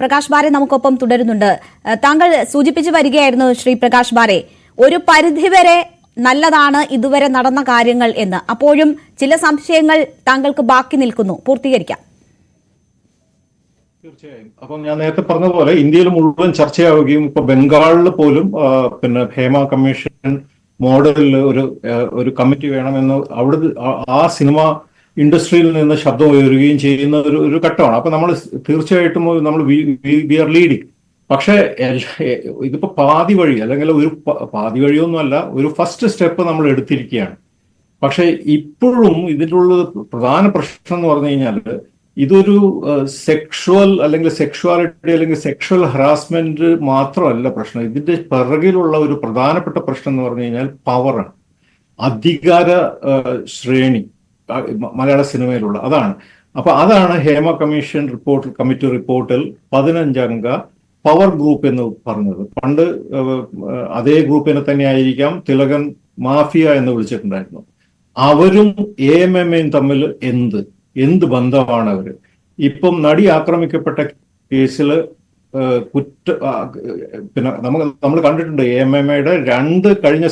പ്രകാശ് ബാരെ നമുക്കൊപ്പം തുടരുന്നുണ്ട്. താങ്കൾ സൂചിപ്പിച്ചു വരികയായിരുന്നു ശ്രീ പ്രകാശ് ബാരെ, ഒരു പരിധിവരെ നല്ലതാണ് ഇതുവരെ നടന്ന കാര്യങ്ങൾ എന്ന്. അപ്പോഴും ചില സംശയങ്ങൾ താങ്കൾക്ക് ബാക്കി നിൽക്കുന്നു. പൂർത്തീകരിക്കാം. തീർച്ചയായും. അപ്പം ഞാൻ നേരത്തെ പറഞ്ഞതുപോലെ ഇന്ത്യയിൽ മുഴുവൻ ചർച്ചയാവുകയും ഇപ്പൊ ബംഗാളിൽ പോലും ഹേമ കമ്മീഷൻ മോഡലിൽ ഒരു കമ്മിറ്റി വേണമെന്ന് അവിടെ ആ സിനിമ ഇൻഡസ്ട്രിയിൽ നിന്ന് ശബ്ദം ഉയരുകയും ചെയ്യുന്ന ഒരു ഘട്ടമാണ്. അപ്പൊ നമ്മൾ തീർച്ചയായിട്ടും നമ്മൾ വി ആർ ലീഡിങ്. പക്ഷെ ഇതിപ്പോ പാതി വഴി, അല്ലെങ്കിൽ ഒരു പാതി വഴിയൊന്നുമല്ല, ഒരു ഫസ്റ്റ് സ്റ്റെപ്പ് നമ്മൾ എടുത്തിരിക്കുകയാണ്. പക്ഷെ ഇപ്പോഴും ഇതിലുള്ള പ്രധാന പ്രശ്നം എന്ന് പറഞ്ഞു കഴിഞ്ഞാൽ ഇതൊരു സെക്ഷുവൽ അല്ലെങ്കിൽ സെക്ഷുവാലിറ്റി അല്ലെങ്കിൽ സെക്ഷുവൽ ഹറാസ്മെന്റ് മാത്രമല്ല പ്രശ്നം. ഇതിന്റെ പിറകിലുള്ള ഒരു പ്രധാനപ്പെട്ട പ്രശ്നം എന്ന് പറഞ്ഞു കഴിഞ്ഞാൽ പവറാണ്, അധികാര ശ്രേണി മലയാള സിനിമയിലുള്ള അതാണ്. അപ്പൊ അതാണ് ഹേമ കമ്മീഷൻ കമ്മിറ്റി റിപ്പോർട്ടിൽ 15 അംഗ പവർ ഗ്രൂപ്പ് എന്ന് പറഞ്ഞത്. പണ്ട് അതേ ഗ്രൂപ്പിനെ തന്നെ ആയിരിക്കാം തിലകൻ മാഫിയ എന്ന് വിളിച്ചിട്ടുണ്ടായിരുന്നു. അവരും AMMയും തമ്മിൽ എന്ത് ബന്ധമാണ് അവര്? ഇപ്പം നടി ആക്രമിക്കപ്പെട്ട കേസിൽ പിന്നെ നമ്മൾ കണ്ടിട്ടുണ്ട് AMMയുടെ 2 കഴിഞ്ഞ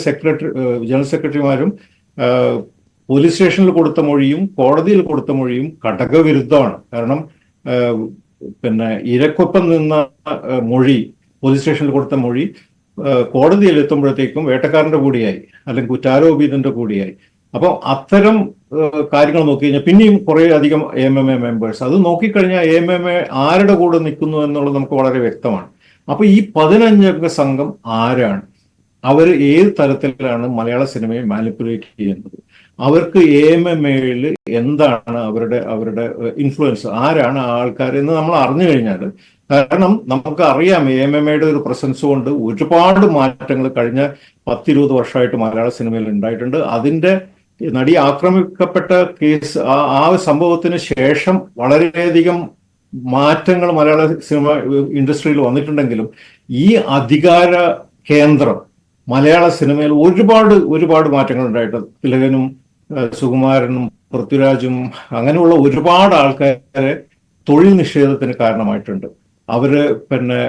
ജനറൽ സെക്രട്ടറിമാരും പോലീസ് സ്റ്റേഷനിൽ കൊടുത്ത മൊഴിയും കോടതിയിൽ കൊടുത്ത മൊഴിയും ഘടകവിരുദ്ധമാണ്. കാരണം പിന്നെ ഇരക്കൊപ്പം നിന്ന മൊഴി, പോലീസ് സ്റ്റേഷനിൽ കൊടുത്ത മൊഴി കോടതിയിൽ എത്തുമ്പോഴത്തേക്കും വേട്ടക്കാരന്റെ കൂടിയായി അല്ലെങ്കിൽ കുറ്റാരോപിതന്റെ കൂടിയായി. അപ്പൊ അത്തരം കാര്യങ്ങൾ നോക്കി കഴിഞ്ഞാൽ പിന്നെയും കുറെ അധികം AMMA മെമ്പേഴ്സ്, അത് നോക്കിക്കഴിഞ്ഞാൽ AMMA ആരുടെ കൂടെ നിൽക്കുന്നു എന്നുള്ളത് നമുക്ക് വളരെ വ്യക്തമാണ്. അപ്പൊ ഈ 15 അംഗ സംഘം ആരാണ്? അവർ ഏത് തരത്തിലാണ് മലയാള സിനിമയെ മാനിപ്പുലേറ്റ് ചെയ്യുന്നത്? അവർക്ക് AMMയിൽ എന്താണ് അവരുടെ ഇൻഫ്ലുവൻസ്, ആരാണ് ആൾക്കാർ എന്ന് നമ്മൾ അറിഞ്ഞു കഴിഞ്ഞാൽ, കാരണം നമുക്ക് അറിയാം AMMയുടെ ഒരു പ്രസൻസ് കൊണ്ട് ഒരുപാട് മാറ്റങ്ങൾ കഴിഞ്ഞ 10-20 വർഷമായിട്ട് മലയാള സിനിമയിൽ ഉണ്ടായിട്ടുണ്ട്. അതിന്റെ നടി ആക്രമിക്കപ്പെട്ട കേസ്, ആ സംഭവത്തിന് ശേഷം വളരെയധികം മാറ്റങ്ങൾ മലയാള സിനിമ ഇൻഡസ്ട്രിയിൽ വന്നിട്ടുണ്ടെങ്കിലും ഈ അധികാര കേന്ദ്രം മലയാള സിനിമയിൽ ഒരുപാട് മാറ്റങ്ങൾ ഉണ്ടായിട്ടുണ്ട്. തിലകനും സുകുമാരനും പൃഥ്വിരാജും അങ്ങനെയുള്ള ഒരുപാട് ആൾക്കാരെ തൊഴിൽ നിഷേധത്തിന് കാരണമായിട്ടുണ്ട്. അവര് പിന്നെ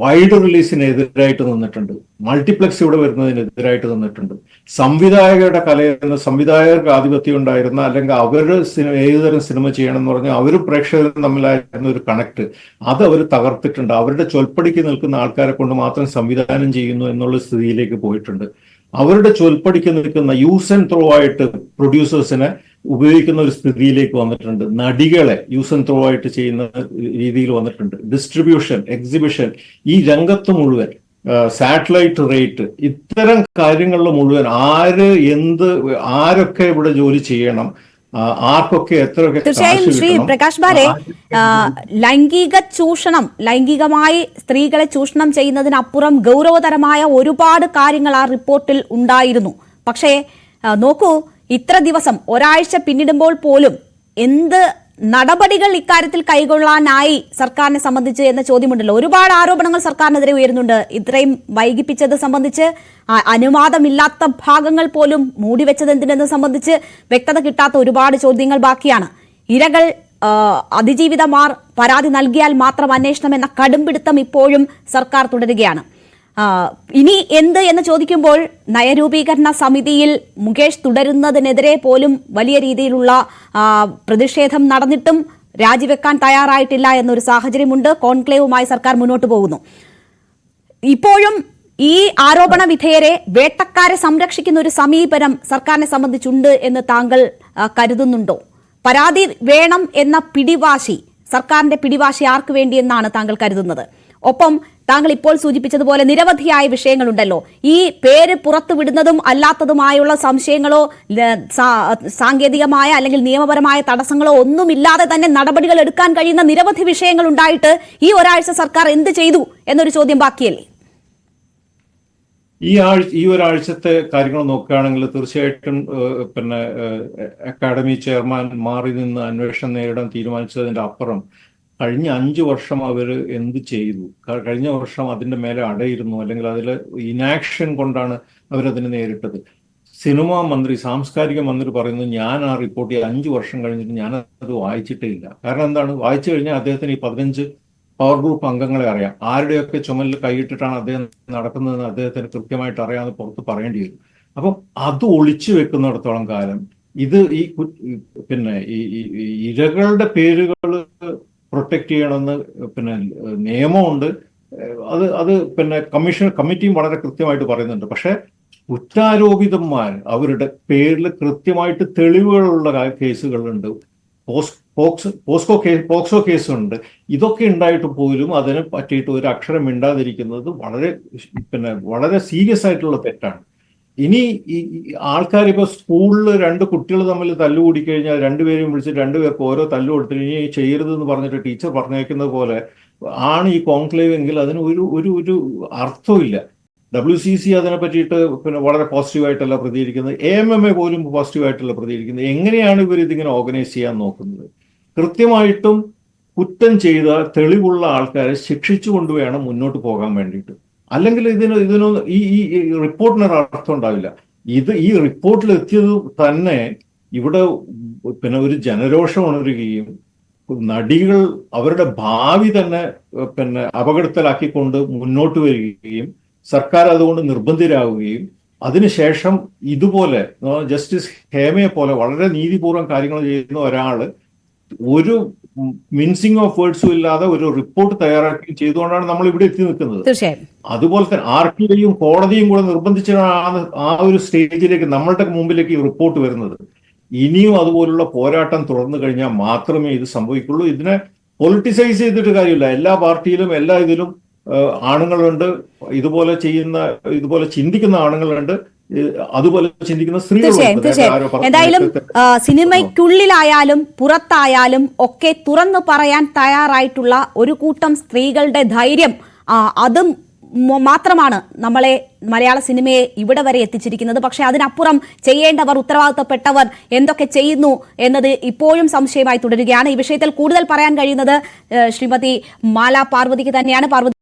വൈഡ് റിലീസിനെതിരായിട്ട് നിന്നിട്ടുണ്ട്, മൾട്ടിപ്ലക്സ് ഇവിടെ വരുന്നതിനെതിരായിട്ട് നിന്നിട്ടുണ്ട്. സംവിധായകരുടെ കലയെന്ന് സംവിധായകർക്ക് ആധിപത്യം ഉണ്ടായിരുന്ന, അല്ലെങ്കിൽ ഏതുതരം സിനിമ ചെയ്യണം എന്ന് പറഞ്ഞാൽ അവരും പ്രേക്ഷകരും തമ്മിലായിരുന്ന ഒരു കണക്ട്, അത് അവർ തകർത്തിട്ടുണ്ട്. അവരുടെ ചൊൽപ്പടിക്ക് നിൽക്കുന്ന ആൾക്കാരെ കൊണ്ട് മാത്രം സംവിധാനം ചെയ്യുന്നു എന്നുള്ള സ്ഥിതിയിലേക്ക് പോയിട്ടുണ്ട്. അവരുടെ ചൊൽപ്പടിക്ക് നിൽക്കുന്ന യൂസ് ആൻഡ് ത്രോ ആയിട്ട് പ്രൊഡ്യൂസേഴ്സിനെ ഉപയോഗിക്കുന്ന ഒരു സ്ഥിതിയിലേക്ക് വന്നിട്ടുണ്ട്. നടികളെ യൂസ് ആൻഡ് ത്രോ ആയിട്ട് ചെയ്യുന്ന രീതിയിൽ വന്നിട്ടുണ്ട്. ഡിസ്ട്രിബ്യൂഷൻ, എക്സിബിഷൻ, ഈ രംഗത്ത് മുഴുവൻ സാറ്റലൈറ്റ് റേറ്റ്, ഇത്തരം കാര്യങ്ങളിൽ മുഴുവൻ ആരൊക്കെ ഇവിടെ ജോലി ചെയ്യണം, ആർക്കൊക്കെ എത്രയൊക്കെ. തീർച്ചയായും ശ്രീ പ്രകാശ് ബാരെ, ലൈംഗിക ചൂഷണം, ലൈംഗികമായി സ്ത്രീകളെ ചൂഷണം ചെയ്യുന്നതിനപ്പുറം ഗൗരവതരമായ ഒരുപാട് കാര്യങ്ങൾ ആ റിപ്പോർട്ടിൽ ഉണ്ടായിരുന്നു. പക്ഷേ നോക്കൂ, ഇത്ര ദിവസം, ഒരാഴ്ച പിന്നിടുമ്പോൾ പോലും എന്ത് നടപടികൾ ഇക്കാര്യത്തിൽ കൈകൊള്ളാനായി സർക്കാരിനെ സംബന്ധിച്ച് എന്ന ചോദ്യമുണ്ടല്ലോ. ഒരുപാട് ആരോപണങ്ങൾ സർക്കാരിനെതിരെ ഉയരുന്നുണ്ട്. ഇത്രയും വൈകിപ്പിച്ചത് സംബന്ധിച്ച്, അനുവാദമില്ലാത്ത ഭാഗങ്ങൾ പോലും മൂടിവെച്ചത് എന്തിനെന്ന് സംബന്ധിച്ച് വ്യക്തത കിട്ടാത്ത ഒരുപാട് ചോദ്യങ്ങൾ ബാക്കിയാണ്. ഇരകൾ, അതിജീവിതമാർ പരാതി നൽകിയാൽ മാത്രം അന്വേഷണം എന്ന കടുംപിടുത്തം ഇപ്പോഴും സർക്കാർ തുടരുകയാണ്. ഇനി എന്ത് എന്ന് ചോദിക്കുമ്പോൾ നയരൂപീകരണ സമിതിയിൽ മുകേഷ് തുടരുന്നതിനെതിരെ പോലും വലിയ രീതിയിലുള്ള പ്രതിഷേധം നടന്നിട്ടും രാജിവെക്കാൻ തയ്യാറായിട്ടില്ല എന്നൊരു സാഹചര്യമുണ്ട്. കോൺക്ലേവുമായി സർക്കാർ മുന്നോട്ട് പോകുന്നു. ഇപ്പോഴും ഈ ആരോപണ വിധേയരെ, വേട്ടക്കാരെ സംരക്ഷിക്കുന്ന ഒരു സമീപനം സർക്കാരിനെ സംബന്ധിച്ചുണ്ട് എന്ന് താങ്കൾ കരുതുന്നുണ്ടോ? പരാതി വേണം എന്ന പിടിവാശി, സർക്കാരിന്റെ പിടിവാശി ആർക്ക് വേണ്ടി എന്നാണ് താങ്കൾ കരുതുന്നത്? ഒപ്പം താങ്കൾ ഇപ്പോൾ സൂചിപ്പിച്ചതുപോലെ നിരവധിയായ വിഷയങ്ങളുണ്ടല്ലോ. ഈ പേര് പുറത്തുവിടുന്നതും അല്ലാത്തതുമായുള്ള സംശയങ്ങളോ സാങ്കേതികമായ അല്ലെങ്കിൽ നിയമപരമായ തടസ്സങ്ങളോ ഒന്നുമില്ലാതെ തന്നെ നടപടികൾ എടുക്കാൻ കഴിയുന്ന നിരവധി വിഷയങ്ങൾ ഉണ്ടായിട്ട് ഈ ഒരാഴ്ച സർക്കാർ എന്ത് ചെയ്തു എന്നൊരു ചോദ്യം ബാക്കിയല്ലേ? ഈ ഒരാഴ്ചത്തെ കാര്യങ്ങൾ നോക്കുകയാണെങ്കിൽ തീർച്ചയായിട്ടും പിന്നെ അക്കാഡമി ചെയർമാൻ മാറി നിന്ന് അന്വേഷണം നേരിടാൻ തീരുമാനിച്ചതിന്റെ അപ്പുറം കഴിഞ്ഞ 5 വർഷം അവർ എന്ത് ചെയ്തു? കഴിഞ്ഞ വർഷം അതിന്റെ മേലെ അടയിരുന്നു, അല്ലെങ്കിൽ അതിൽ ഇനാക്ഷൻ കൊണ്ടാണ് അവരതിനെ നേരിട്ടത്. സിനിമാ മന്ത്രി, സാംസ്കാരിക മന്ത്രി പറയുന്നത് ഞാൻ ആ റിപ്പോർട്ട് 5 വർഷം കഴിഞ്ഞിട്ട് ഞാൻ അത് വായിച്ചിട്ടേ ഇല്ല. കാരണം എന്താണ്, വായിച്ചു കഴിഞ്ഞാൽ അദ്ദേഹത്തിന് ഈ 15 പവർ ഗ്രൂപ്പ് അംഗങ്ങളെ അറിയാം, ആരുടെയൊക്കെ ചുമലിൽ കൈയിട്ടിട്ടാണ് അദ്ദേഹം നടക്കുന്നതെന്ന് അദ്ദേഹത്തിന് കൃത്യമായിട്ട് അറിയാമെന്ന് പുറത്ത് പറയേണ്ടി വരും. അപ്പം അത് ഒളിച്ചു വെക്കുന്നിടത്തോളം കാലം ഇത് പിന്നെ ഈ ഇരകളുടെ പേരുകൾ പ്രൊട്ടക്ട് ചെയ്യണമെന്ന് പിന്നെ നിയമമുണ്ട്. അത് പിന്നെ കമ്മിറ്റിയും വളരെ കൃത്യമായിട്ട് പറയുന്നുണ്ട്. പക്ഷെ കുറ്റാരോപിതന്മാർ അവരുടെ പേരിൽ കൃത്യമായിട്ട് തെളിവുകളുള്ള കേസുകളുണ്ട്, പോക്സോ കേസുണ്ട്. ഇതൊക്കെ ഉണ്ടായിട്ട് പോലും അതിനെ പറ്റിയിട്ട് ഒരു അക്ഷരം മിണ്ടാതിരിക്കുന്നത് വളരെ സീരിയസ് ആയിട്ടുള്ള തെറ്റാണ്. ഇനി ഈ ആൾക്കാർ ഇപ്പൊ സ്കൂളിൽ 2 കുട്ടികൾ തമ്മിൽ തല്ലുകൂടി കഴിഞ്ഞാൽ 2 പേരെയും വിളിച്ചിട്ട് 2 പേർക്ക് ഓരോ തല്ലു കൊടുത്തിട്ട് ഇനി ചെയ്യരുതെന്ന് പറഞ്ഞിട്ട് ടീച്ചർ പറഞ്ഞേക്കുന്നത് പോലെ ആണ് ഈ കോൺക്ലേവ് എങ്കിൽ അതിന് ഒരു അർത്ഥമില്ല. WCC അതിനെ പറ്റിയിട്ട് പിന്നെ വളരെ പോസിറ്റീവായിട്ടല്ല പ്രതികരിക്കുന്നത്. AMMA പോലും പോസിറ്റീവായിട്ടല്ല പ്രതികരിക്കുന്നത്. എങ്ങനെയാണ് ഇവർ ഇതിങ്ങനെ ഓർഗനൈസ് ചെയ്യാൻ നോക്കുന്നത്? കൃത്യമായിട്ടും കുറ്റം ചെയ്ത തെളിവുള്ള ആൾക്കാരെ ശിക്ഷിച്ചു കൊണ്ടുവേണം മുന്നോട്ട് പോകാൻ വേണ്ടിയിട്ട്. അല്ലെങ്കിൽ ഇതിനൊന്നും ഈ റിപ്പോർട്ടിനൊരു അർത്ഥം ഉണ്ടാവില്ല. ഈ റിപ്പോർട്ടിൽ എത്തിയത് തന്നെ ഇവിടെ പിന്നെ ഒരു ജനരോഷം ഉണരുകയും നടികൾ അവരുടെ ഭാവി തന്നെ പിന്നെ അപകടത്തിലാക്കിക്കൊണ്ട് മുന്നോട്ട് വരികയും സർക്കാർ അതുകൊണ്ട് നിർബന്ധിതരാകുകയും അതിനുശേഷം ഇതുപോലെ ജസ്റ്റിസ് ഹേമയെ പോലെ വളരെ നീതിപൂർവ്വം കാര്യങ്ങൾ ചെയ്യുന്ന ഒരാള് ഒരു മിൻസിങ് ഓഫ് വേർഡ്സും ഇല്ലാതെ ഒരു റിപ്പോർട്ട് തയ്യാറാക്കി ചെയ്തുകൊണ്ടാണ് നമ്മൾ ഇവിടെ എത്തി നിൽക്കുന്നത്. അതുപോലെ തന്നെ RTIയും കോടതിയും കൂടെ നിർബന്ധിച്ചാണ് ആ ഒരു സ്റ്റേജിലേക്ക് നമ്മളുടെ മുമ്പിലേക്ക് ഈ റിപ്പോർട്ട് വരുന്നത്. ഇനിയും അതുപോലുള്ള പോരാട്ടം തുടർന്നു കഴിഞ്ഞാൽ മാത്രമേ ഇത് സംഭവിക്കുള്ളൂ. ഇതിനെ പൊളിറ്റിസൈസ് ചെയ്തിട്ട് കാര്യമില്ല. എല്ലാ പാർട്ടിയിലും എല്ലാ ഇതിലും ആണുങ്ങളുണ്ട്, ഇതുപോലെ ചിന്തിക്കുന്ന ആണുങ്ങളുണ്ട്, അതുപോലെ ചിന്തിക്കുന്ന സ്ത്രീകളുണ്ട്. എന്തായാലും സിനിമയ്ക്കുള്ളിലായാലും പുറത്തായാലും ഒക്കെ തുറന്നു പറയാൻ തയ്യാറായിട്ടുള്ള ഒരു കൂട്ടം സ്ത്രീകളുടെ ധൈര്യം, അതും മാത്രമാണ് നമ്മളെ മലയാള സിനിമയെ ഇവിടെ വരെ എത്തിച്ചിരിക്കുന്നത്. പക്ഷെ അതിനപ്പുറം ചെയ്യേണ്ടവർ, ഉത്തരവാദിത്തപ്പെട്ടവർ എന്തൊക്കെ ചെയ്യുന്നു എന്നത് ഇപ്പോഴും സംശയമായി തുടരുകയാണ്. ഈ വിഷയത്തിൽ കൂടുതൽ പറയാൻ കഴിയുന്നത് ശ്രീമതി മാല പാർവതിക്ക് തന്നെയാണ്. പാർവതി,